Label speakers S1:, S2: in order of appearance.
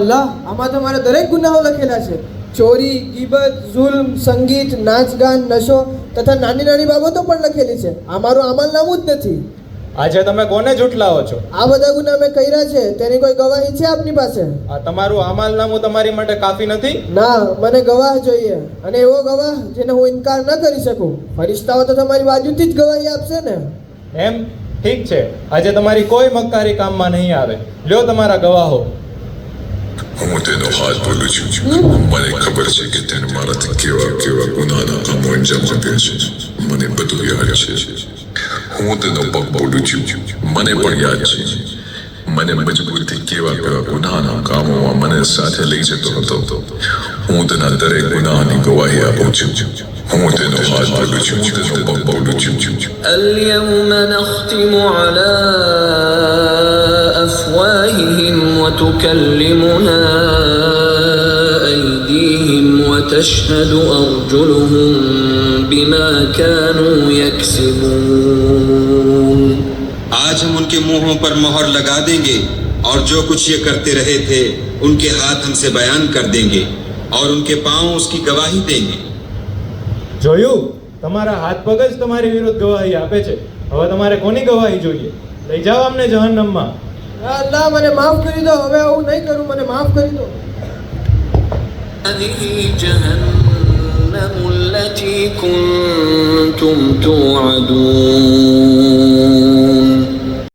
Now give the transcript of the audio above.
S1: અલ્લાહ, આમાં તમારા દરેક ગુનાહો લખેલા છે. ચોરી, ગીબત, જુલ્મ, સંગીત, નાચ ગાન, નશો તથા નાની નાની બાબતો પણ લખેલી છે. આ મારું અમલનામું જ નથી.
S2: આજે તમે કોને ઝૂઠલાવો છો?
S1: આ બધા ગુના મેં કર્યા છે, તેની કોઈ ગવાહી છે આપની પાસે?
S2: આ તમારું અમલનામું તમારી માટે કાફી નથી?
S1: ના, મને ગવાહ જોઈએ, અને એવો ગવાહ જેને હું ઇનકાર ન કરી શકું. ફરિશ્તાઓ તો તમારી બાજુથી જ ગવાહી આપશે ને.
S2: એમ? ઠીક છે, આજે તમારી કોઈ મક્કારી કામમાં નહીં આવે. લ્યો તમારા ગવાહો.
S3: હું તેનો હાથ બોલું છું. મને ખબર છે કે તેને મારાથી કેવા કેવા ગુનાના કામો અંજામ આપ્યા છે. મને બધું યાદ છે. હું તેનો પગ બોલું છું. મને પણ યાદ છે. મને મજબૂરથી કેવા કેવા ગુનાના કામોમાં મને સાથે લઈ જતો હતો. હું તેના દરેક ગુનાની ગવાહી આપું છું. હું તેનો હાથ બોલું છું. તેનો પગ બોલું છું.
S4: اليوم نختم على أفواههم وتكلمنا أيديهم وتشهد أرجلهم بما كانوا يكسبون.
S5: आज हम उनके मुंहों पर मोहर लगा देंगे और जो कुछ ये करते रहे थे उनके हाथ हमसे बयान कर देंगे और उनके पांव उसकी गवाही देंगे.
S2: જોયું? તમારા હાથ પગ જ તમારી વિરુદ્ધ ગવાહી આપે છે. હવે તમારે કોની ગવાહી જોઈએ? લઈ જાઓ અમને જહન્નમમાં.
S1: અલ્લાહ, મને માફ કરી દો. હવે આવું નહીં કરું, મને માફ કરી દો.
S4: هذه جهنم التي كنتم توعدون.